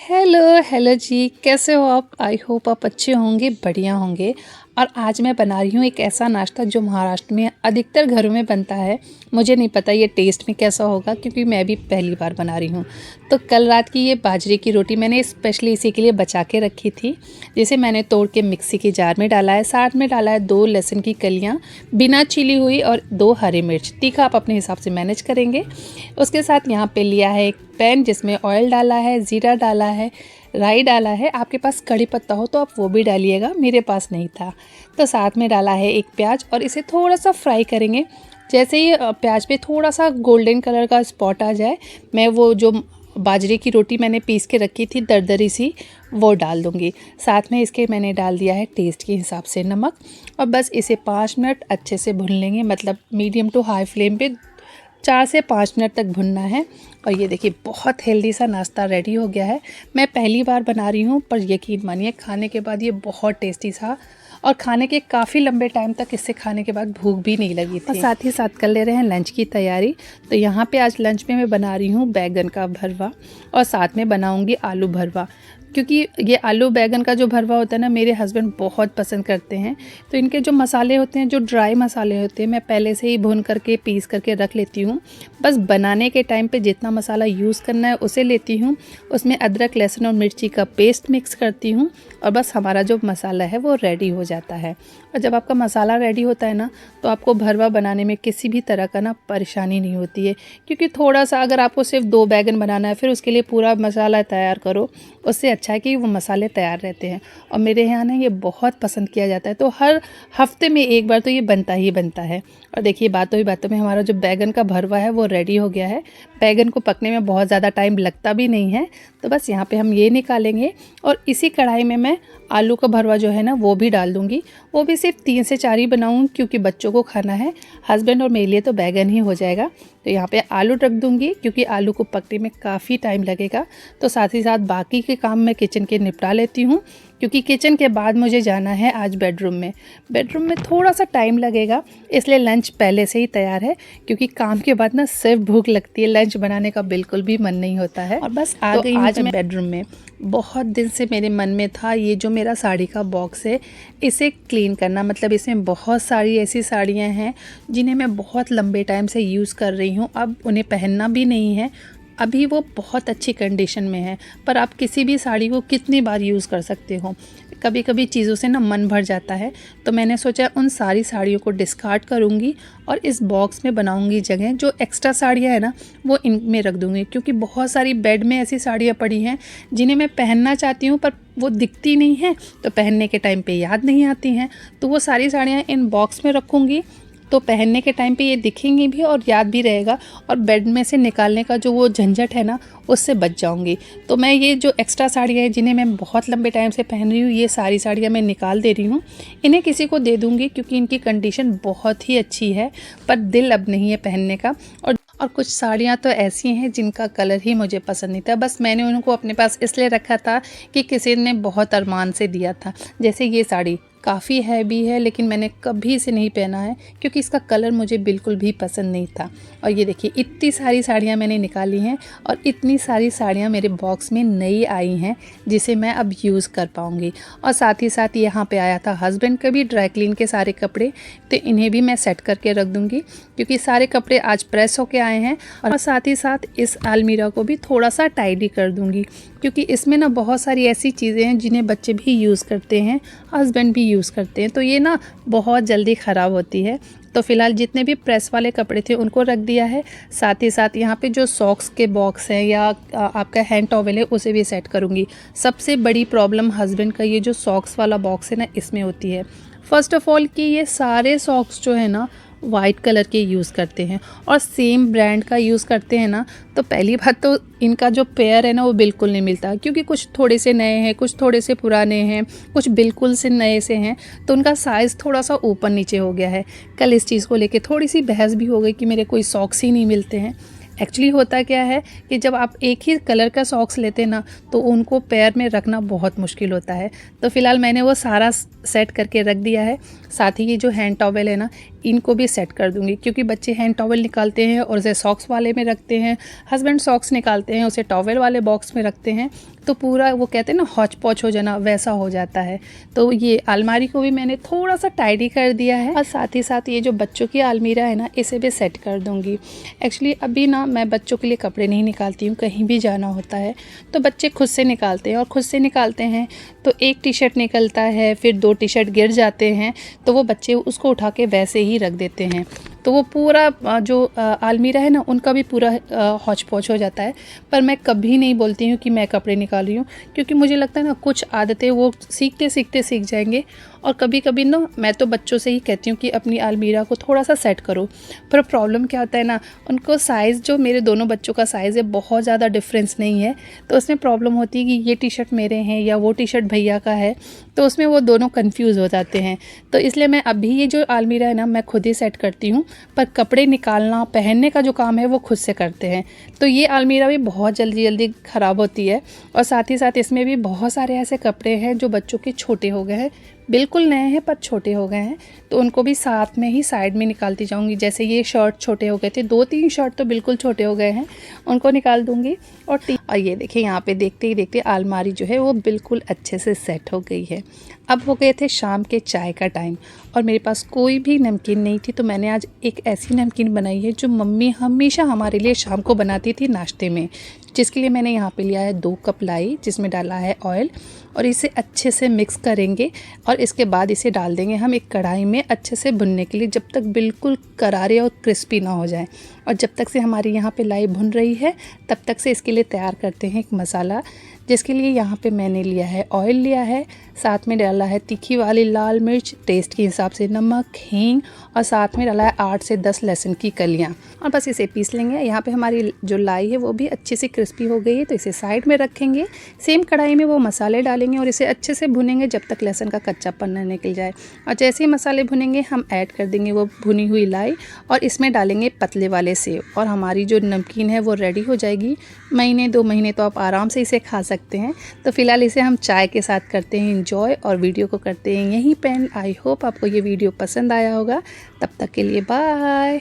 Hello hello जी, कैसे हो आप? आई होप आप अच्छे होंगे, बढ़िया होंगे। और आज मैं बना रही हूँ एक ऐसा नाश्ता जो महाराष्ट्र में अधिकतर घरों में बनता है। मुझे नहीं पता ये टेस्ट में कैसा होगा, क्योंकि मैं भी पहली बार बना रही हूँ। तो कल रात की ये बाजरे की रोटी मैंने स्पेशली इसी के लिए बचा के रखी थी, जिसे मैंने तोड़ के मिक्सी के जार में डाला है। साथ में डाला है 2 लहसुन की कलियाँ बिना छिली हुई और 2 हरी मिर्च। तीखा आप अपने हिसाब से मैनेज करेंगे। उसके साथ यहाँ पे लिया है एक पैन जिसमें ऑयल डाला है, ज़ीरा डाला है, राई डाला है। आपके पास कड़ी पत्ता हो तो आप वो भी डालिएगा, मेरे पास नहीं था। तो साथ में डाला है एक प्याज और इसे थोड़ा सा फ्राई करेंगे। जैसे ही प्याज पे थोड़ा सा गोल्डन कलर का स्पॉट आ जाए, मैं वो जो बाजरे की रोटी मैंने पीस के रखी थी दरदरी सी, वो डाल दूँगी। साथ में इसके मैंने डाल दिया है टेस्ट के हिसाब से नमक। और बस इसे 5 मिनट अच्छे से भून लेंगे, मतलब मीडियम टू हाई फ्लेम पे 4 से 5 मिनट तक भुनना है। और ये देखिए बहुत हेल्दी सा नाश्ता रेडी हो गया है। मैं पहली बार बना रही हूँ, पर यकीन मानिए खाने के बाद ये बहुत टेस्टी था। और खाने के काफ़ी लंबे टाइम तक इससे खाने के बाद भूख भी नहीं लगी थी। और साथ ही साथ कर ले रहे हैं लंच की तैयारी। तो यहाँ पे आज लंच में मैं बना रही हूँ बैगन का भरवा, और साथ में बनाऊँगी आलू भरवा। क्योंकि ये आलू बैगन का जो भरवा होता है ना, मेरे हस्बैंड बहुत पसंद करते हैं। तो इनके जो मसाले होते हैं, जो ड्राई मसाले होते हैं, मैं पहले से ही भून करके पीस करके रख लेती हूँ। बस बनाने के टाइम पे जितना मसाला यूज़ करना है उसे लेती हूँ। उसमें अदरक, लहसुन और मिर्ची का पेस्ट मिक्स करती हूँ, और बस हमारा जो मसाला है वो रेडी हो जाता है। और जब आपका मसाला रेडी होता है ना, तो आपको भरवा बनाने में किसी भी तरह का ना परेशानी नहीं होती है। क्योंकि थोड़ा सा अगर आपको सिर्फ 2 बैगन बनाना है, फिर उसके लिए पूरा मसाला तैयार करो, उससे अच्छा है कि वो मसाले तैयार रहते हैं। और मेरे यहाँ ना ये बहुत पसंद किया जाता है, तो हर हफ्ते में एक बार तो ये बनता ही बनता है। और देखिए बातों ही बातों में हमारा जो बैगन का भरवा है वो रेडी हो गया है। बैगन को पकने में बहुत ज़्यादा टाइम लगता भी नहीं है। तो बस यहाँ पे हम ये निकालेंगे, और इसी कढ़ाई में मैं आलू का भरवा जो है ना वो भी डाल दूँगी। वो भी सिर्फ 3 से 4 ही बनाऊँगी, क्योंकि बच्चों को खाना है, हस्बैंड और मेरे लिए तो बैगन ही हो जाएगा। तो यहाँ पे आलू रख दूँगी, क्योंकि आलू को पकने में काफ़ी टाइम लगेगा। तो साथ ही साथ बाकी के काम मैं किचन के निपटा लेती हूँ, क्योंकि किचन के बाद मुझे जाना है आज बेडरूम में। बेडरूम में थोड़ा सा टाइम लगेगा, इसलिए लंच पहले से ही तैयार है। क्योंकि काम के बाद ना सिर्फ भूख लगती है, लंच बनाने का बिल्कुल भी मन नहीं होता है। और बस आ गई आज मैं बेडरूम में। बहुत दिन से मेरे मन में था ये जो मेरा साड़ी का बॉक्स है, इसे क्लीन करना। मतलब इसमें बहुत सारी ऐसी साड़ियाँ हैं जिन्हें मैं बहुत लंबे टाइम से यूज़ कर रही हूँ, अब उन्हें पहनना भी नहीं है। अभी वो बहुत अच्छी कंडीशन में है, पर आप किसी भी साड़ी को कितनी बार यूज़ कर सकते हो। कभी कभी चीज़ों से ना मन भर जाता है। तो मैंने सोचा उन सारी साड़ियों को डिस्कार्ड करूँगी, और इस बॉक्स में बनाऊँगी जगह। जो एक्स्ट्रा साड़ियाँ हैं ना, वो इनमें रख दूँगी। क्योंकि बहुत सारी बेड में ऐसी साड़ियाँ पड़ी हैं जिन्हें मैं पहनना चाहती हूँ, पर वो दिखती नहीं हैं, तो पहनने के टाइम पे याद नहीं आती हैं। तो वो सारी साड़ियाँ इन बॉक्स में रखूँगी, तो पहनने के टाइम पे ये दिखेंगी भी और याद भी रहेगा। और बेड में से निकालने का जो वो झंझट है ना, उससे बच जाऊंगी। तो मैं ये जो एक्स्ट्रा साड़ियाँ हैं जिन्हें मैं बहुत लंबे टाइम से पहन रही हूँ, ये सारी साड़ियाँ मैं निकाल दे रही हूँ। इन्हें किसी को दे दूँगी, क्योंकि इनकी कंडीशन बहुत ही अच्छी है, पर दिल अब नहीं है पहनने का। और कुछ साड़ियाँ तो ऐसी हैं जिनका कलर ही मुझे पसंद नहीं था। बस मैंने उनको अपने पास इसलिए रखा था कि किसी ने बहुत अरमान से दिया था। जैसे ये साड़ी काफ़ी हैवी है, लेकिन मैंने कभी इसे नहीं पहना है, क्योंकि इसका कलर मुझे बिल्कुल भी पसंद नहीं था। और ये देखिए इतनी सारी साड़ियाँ मैंने निकाली हैं, और इतनी सारी साड़ियाँ मेरे बॉक्स में नई आई हैं, जिसे मैं अब यूज़ कर पाऊँगी। और साथ ही साथ यहाँ पे आया था हस्बैंड के भी ड्राई क्लीन के सारे कपड़े, तो इन्हें भी मैं सेट करके रख दूँगी, क्योंकि सारे कपड़े आज प्रेस होके आए हैं। और साथ ही साथ इस अलमीरा को भी थोड़ा सा टाइडी कर दूँगी, क्योंकि इसमें ना बहुत सारी ऐसी चीज़ें हैं जिन्हें बच्चे भी यूज़ करते हैं, हस्बैंड भी यूज़ करते हैं, तो ये ना बहुत जल्दी ख़राब होती है। तो फ़िलहाल जितने भी प्रेस वाले कपड़े थे उनको रख दिया है। साथ ही साथ यहाँ पे जो सॉक्स के बॉक्स हैं या आपका हैंड टॉवेल है, उसे भी सेट करूँगी। सबसे बड़ी प्रॉब्लम हस्बैंड का ये जो सॉक्स वाला बॉक्स है ना, इसमें होती है। फ़र्स्ट ऑफ़ ऑल कि ये सारे सॉक्स जो है ना वाइट कलर के यूज़ करते हैं, और सेम ब्रांड का यूज़ करते हैं ना। तो पहली बात तो इनका जो पेयर है ना वो बिल्कुल नहीं मिलता, क्योंकि कुछ थोड़े से नए हैं, कुछ थोड़े से पुराने हैं, कुछ बिल्कुल से नए से हैं। तो उनका साइज़ थोड़ा सा ऊपर नीचे हो गया है। कल इस चीज़ को लेके थोड़ी सी बहस भी हो गई कि मेरे कोई सॉक्स ही नहीं मिलते हैं। एक्चुअली होता क्या है कि जब आप एक ही कलर का सॉक्स लेते हैं ना, तो उनको पैर में रखना बहुत मुश्किल होता है। तो फ़िलहाल मैंने वो सारा सेट करके रख दिया है। साथ ही ये जो हैंड टॉवेल है ना, इनको भी सेट कर दूँगी, क्योंकि बच्चे हैंड टॉवल निकालते हैं और उसे सॉक्स वाले में रखते हैं, हस्बैंड सॉक्स निकालते हैं उसे टॉवल वाले बॉक्स में रखते हैं, तो पूरा वो कहते हैं ना हौच पौच हो जाना, वैसा हो जाता है। तो ये अलमारी को भी मैंने थोड़ा सा टाइडी कर दिया है और साथ ही साथ ये जो बच्चों की अलमीरा है ना, इसे भी सेट कर दूँगी। एक्चुअली अभी ना मैं बच्चों के लिए कपड़े नहीं निकालती हूँ, कहीं भी जाना होता है तो बच्चे खुद से निकालते हैं, और खुद से निकालते हैं तो एक टी शर्ट निकलता है, फिर 2 टी शर्ट गिर जाते हैं, तो वो बच्चे उसको उठा के वैसे ही रख देते हैं, तो वो पूरा जो अलमीरा है ना, उनका भी पूरा हौच पौच हो जाता है। पर मैं कभी नहीं बोलती हूँ कि मैं कपड़े निकाल रही हूँ, क्योंकि मुझे लगता है ना कुछ आदतें वो सीखते सीखते सीख जाएंगे। और कभी कभी ना मैं तो बच्चों से ही कहती हूँ कि अपनी अलमीरा को थोड़ा सा सेट करो, पर प्रॉब्लम क्या होता है ना, उनको साइज़, जो मेरे दोनों बच्चों का साइज़ है बहुत ज़्यादा डिफरेंस नहीं है, तो उसमें प्रॉब्लम होती है कि ये टी शर्ट मेरे हैं या वो टी शर्ट भैया का है, तो उसमें वो दोनों कंफ्यूज हो जाते हैं। तो इसलिए मैं अभी ये जो अलमीरा है ना, मैं खुद ही सेट करती हूँ, पर कपड़े निकालना पहनने का जो काम है वो खुद से करते हैं। तो ये अलमीरा भी बहुत जल्दी जल्दी ख़राब होती है, और साथ ही साथ इसमें भी बहुत सारे ऐसे कपड़े हैं जो बच्चों के छोटे हो गए हैं, बिल्कुल नए हैं पर छोटे हो गए हैं, तो उनको भी साथ में ही साइड में निकालती जाऊंगी। जैसे ये शर्ट छोटे हो गए थे, 2-3 शर्ट तो बिल्कुल छोटे हो गए हैं, उनको निकाल दूंगी। और ये देखिए यहाँ पे देखते ही देखते अलमारी जो है वो बिल्कुल अच्छे से सेट हो गई है। अब हो गए थे शाम के चाय का टाइम, और मेरे पास कोई भी नमकीन नहीं थी, तो मैंने आज एक ऐसी नमकीन बनाई है जो मम्मी हमेशा हमारे लिए शाम को बनाती थी नाश्ते में, जिसके लिए मैंने यहाँ पे लिया है 2 कप लाई, जिसमें डाला है ऑयल, और इसे अच्छे से मिक्स करेंगे, और इसके बाद इसे डाल देंगे हम एक कढ़ाई में अच्छे से भुनने के लिए, जब तक बिल्कुल करारे और क्रिस्पी ना हो जाए। और जब तक से हमारी यहाँ पे लाई भुन रही है, तब तक से इसके लिए तैयार करते हैं एक मसाला, जिसके लिए यहाँ पे मैंने लिया है ऑयल लिया है, साथ में डाला है तीखी वाली लाल मिर्च, टेस्ट के हिसाब से नमक, हींग, और साथ में डाला है 8 से 10 लहसुन की कलियाँ, और बस इसे पीस लेंगे। यहाँ पे हमारी जो लाई है वो भी अच्छे से क्रिस्पी हो गई है, तो इसे साइड में रखेंगे। सेम कढ़ाई में वो मसाले डालेंगे और इसे अच्छे से भुनेंगे जब तक लहसुन का कच्चापन न निकल जाए। और जैसे ही मसाले भुनेंगे, हम ऐड कर देंगे वो भुनी हुई लाई, और इसमें डालेंगे पतले वाले सेव, और हमारी जो नमकीन है वो रेडी हो जाएगी। महीने 2 महीने तो आप आराम से इसे खा सकते हैं। तो फिलहाल इसे हम चाय के साथ करते हैं एंजॉय, और वीडियो को करते हैं यहीं पे एंड। आई होप आपको ये वीडियो पसंद आया होगा। तब तक के लिए बाय।